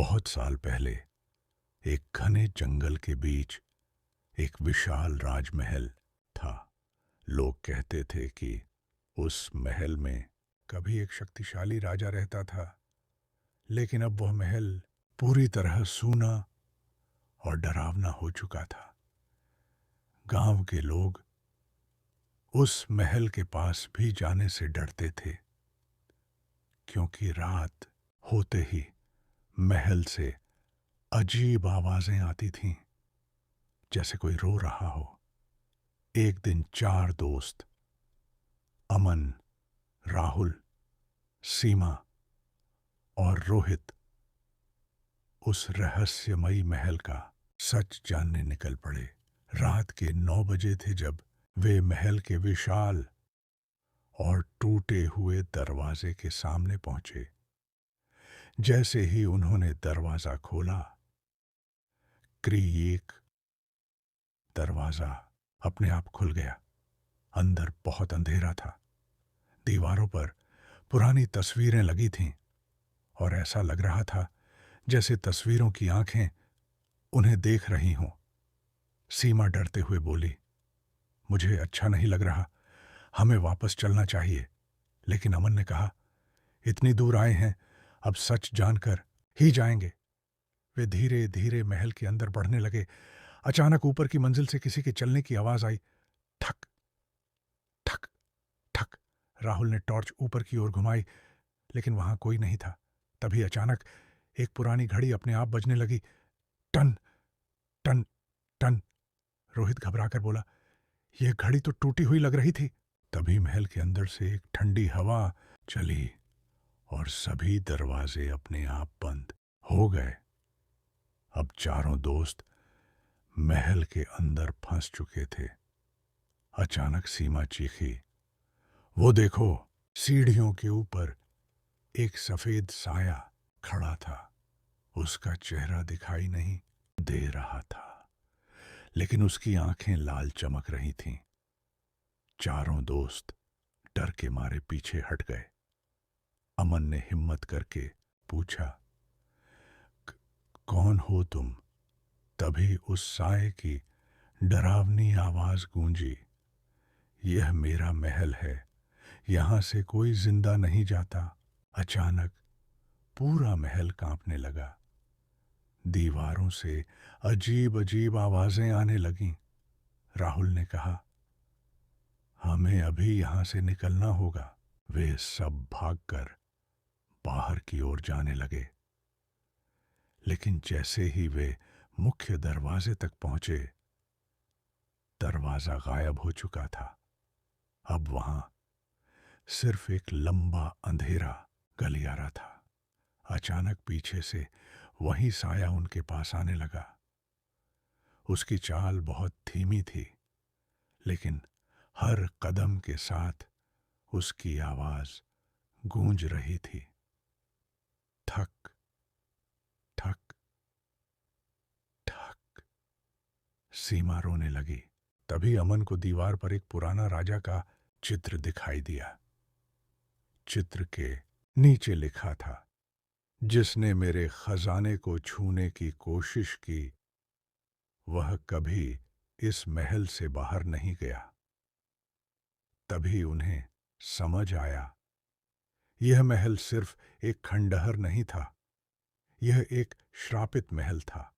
बहुत साल पहले एक घने जंगल के बीच एक विशाल राजमहल था। लोग कहते थे कि उस महल में कभी एक शक्तिशाली राजा रहता था, लेकिन अब वह महल पूरी तरह सूना और डरावना हो चुका था। गांव के लोग उस महल के पास भी जाने से डरते थे, क्योंकि रात होते ही महल से अजीब आवाजें आती थीं, जैसे कोई रो रहा हो। एक दिन चार दोस्त, अमन, राहुल, सीमा और रोहित, उस रहस्यमयी महल का सच जानने निकल पड़े। रात के 9 बजे थे जब वे महल के विशाल और टूटे हुए दरवाजे के सामने पहुंचे। जैसे ही उन्होंने दरवाजा खोला, क्रीक, दरवाजा अपने आप खुल गया। अंदर बहुत अंधेरा था। दीवारों पर पुरानी तस्वीरें लगी थीं और ऐसा लग रहा था जैसे तस्वीरों की आंखें उन्हें देख रही हों। सीमा डरते हुए बोली, मुझे अच्छा नहीं लग रहा, हमें वापस चलना चाहिए। लेकिन अमन ने कहा, इतनी दूर आए हैं, अब सच जानकर ही जाएंगे। वे धीरे धीरे महल के अंदर बढ़ने लगे। अचानक ऊपर की मंजिल से किसी के चलने की आवाज आई। ठक ठक ठक। राहुल ने टॉर्च ऊपर की ओर घुमाई, लेकिन वहां कोई नहीं था। तभी अचानक एक पुरानी घड़ी अपने आप बजने लगी। Ton ton ton. रोहित घबराकर बोला, यह घड़ी तो टूटी हुई लग रही थी। तभी महल के अंदर से एक ठंडी हवा चली और सभी दरवाजे अपने आप बंद हो गए। अब चारों दोस्त महल के अंदर फंस चुके थे। अचानक सीमा चीखी, वो देखो, सीढ़ियों के ऊपर एक सफेद साया खड़ा था। उसका चेहरा दिखाई नहीं दे रहा था, लेकिन उसकी आंखें लाल चमक रही थीं। चारों दोस्त डर के मारे पीछे हट गए। अमन ने हिम्मत करके पूछा, कौन हो तुम? तभी उस साए की डरावनी आवाज गूंजी, यह मेरा महल है, यहां से कोई जिंदा नहीं जाता। अचानक पूरा महल कांपने लगा। दीवारों से अजीब अजीब आवाजें आने लगीं। राहुल ने कहा, हमें अभी यहां से निकलना होगा। वे सब भागकर बाहर की ओर जाने लगे, लेकिन जैसे ही वे मुख्य दरवाजे तक पहुंचे, दरवाजा गायब हो चुका था। अब वहां सिर्फ एक लंबा अंधेरा गलियारा था। अचानक पीछे से वही साया उनके पास आने लगा। उसकी चाल बहुत धीमी थी, लेकिन हर कदम के साथ उसकी आवाज गूंज रही थी। ठक ठक ठक। सीमा रोने लगी। तभी अमन को दीवार पर एक पुराना राजा का चित्र दिखाई दिया। चित्र के नीचे लिखा था, जिसने मेरे खजाने को छूने की कोशिश की, वह कभी इस महल से बाहर नहीं गया। तभी उन्हें समझ आया, यह महल सिर्फ एक खंडहर नहीं था, यह एक श्रापित महल था।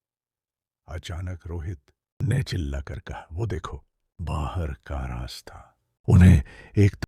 अचानक रोहित ने चिल्लाकर कहा, वो देखो, बाहर का रास्ता। उन्हें एक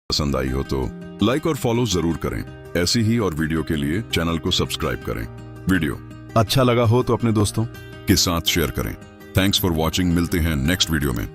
पसंद आई हो तो लाइक और फॉलो जरूर करें। ऐसी ही और वीडियो के लिए चैनल को सब्सक्राइब करें। वीडियो अच्छा लगा हो तो अपने दोस्तों के साथ शेयर करें। Thanks for watching. मिलते हैं नेक्स्ट वीडियो में।